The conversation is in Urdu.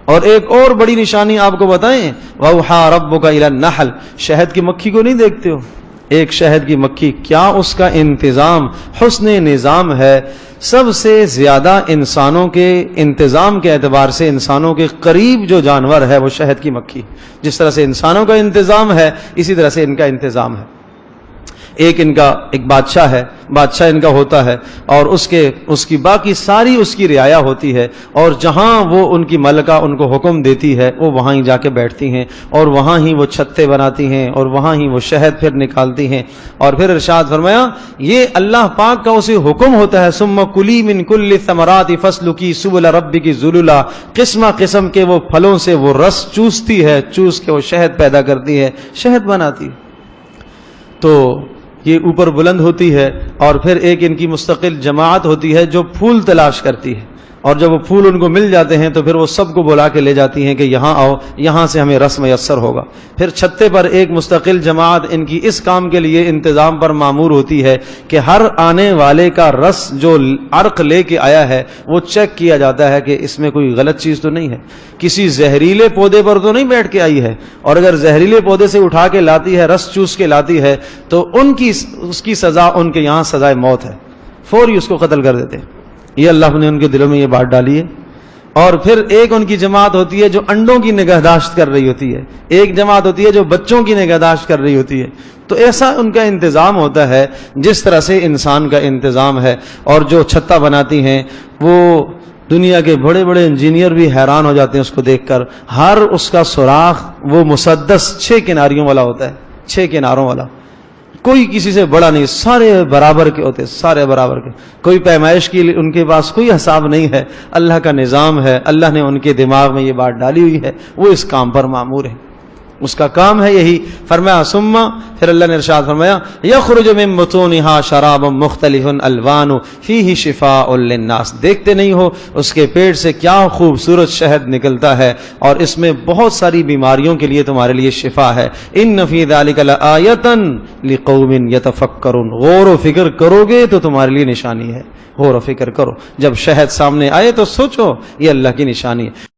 اور ایک اور بڑی نشانی آپ کو بتائیں، وَأَوْحَىٰ رَبُّكَ إِلَى النَّحْلِ، شہد کی مکھی کو نہیں دیکھتے ہو؟ ایک شہد کی مکھی، کیا اس کا انتظام، حسن نظام ہے. سب سے زیادہ انسانوں کے انتظام کے اعتبار سے انسانوں کے قریب جو جانور ہے وہ شہد کی مکھی. جس طرح سے انسانوں کا انتظام ہے اسی طرح سے ان کا انتظام ہے. ایک ان کا ایک بادشاہ ہے، بادشاہ ان کا ہوتا ہے، اور اس کی باقی ساری اس کی رعایا ہوتی ہے، اور جہاں وہ ان کی ملکہ ان کو حکم دیتی ہے وہ وہاں ہی جا کے بیٹھتی ہیں، اور وہاں ہی وہ چھتے بناتی ہیں، اور وہاں ہی وہ شہد پھر نکالتی ہیں. اور پھر ارشاد فرمایا یہ اللہ پاک کا اسے حکم ہوتا ہے، ثم کلی من کل الثمرات فاسلکی سبل ربک ذللا، قسم قسم کے وہ پھلوں سے وہ رس چوستی ہے، چوس کے وہ شہد پیدا کرتی ہے، شہد بناتی. تو یہ اوپر بلند ہوتی ہے، اور پھر ایک ان کی مستقل جماعت ہوتی ہے جو پھول تلاش کرتی ہے، اور جب وہ پھول ان کو مل جاتے ہیں تو پھر وہ سب کو بلا کے لے جاتی ہیں کہ یہاں آؤ، یہاں سے ہمیں رس میسر ہوگا. پھر چھتے پر ایک مستقل جماعت ان کی اس کام کے لیے انتظام پر معمور ہوتی ہے کہ ہر آنے والے کا رس جو عرق لے کے آیا ہے وہ چیک کیا جاتا ہے کہ اس میں کوئی غلط چیز تو نہیں ہے، کسی زہریلے پودے پر تو نہیں بیٹھ کے آئی ہے، اور اگر زہریلے پودے سے اٹھا کے لاتی ہے، رس چوس کے لاتی ہے تو اس کی سزا ان کے یہاں سزائے موت ہے، فوری اس کو قتل کر دیتے. یہ اللہ نے ان کے دلوں میں یہ بات ڈالی ہے. اور پھر ایک ان کی جماعت ہوتی ہے جو انڈوں کی نگہداشت کر رہی ہوتی ہے، ایک جماعت ہوتی ہے جو بچوں کی نگہداشت کر رہی ہوتی ہے. تو ایسا ان کا انتظام ہوتا ہے جس طرح سے انسان کا انتظام ہے. اور جو چھتا بناتی ہیں وہ دنیا کے بڑے بڑے انجینئر بھی حیران ہو جاتے ہیں اس کو دیکھ کر. ہر اس کا سوراخ وہ مسدس 6 کناریوں والا ہوتا ہے، 6 کناروں والا، کوئی کسی سے بڑا نہیں، سارے برابر کے ہوتے، سارے برابر کے. کوئی پیمائش کی ان کے پاس کوئی حساب نہیں ہے، اللہ کا نظام ہے، اللہ نے ان کے دماغ میں یہ بات ڈالی ہوئی ہے، وہ اس کام پر مامور ہے، اس کا کام ہے یہی. فرمایا ثم، پھر اللہ نے ارشاد فرمایا یخرج من بطونها شراب مختلف الوان فیہ شفاء للناس، دیکھتے نہیں ہو اس کے پیٹ سے کیا خوبصورت شہد نکلتا ہے، اور اس میں بہت ساری بیماریوں کے لیے تمہارے لیے شفا ہے. ان فی ذلک لآیۃ لقوم یتفکرون، غور و فکر کرو گے تو تمہارے لیے نشانی ہے، غور و فکر کرو. جب شہد سامنے آئے تو سوچو یہ اللہ کی نشانی ہے.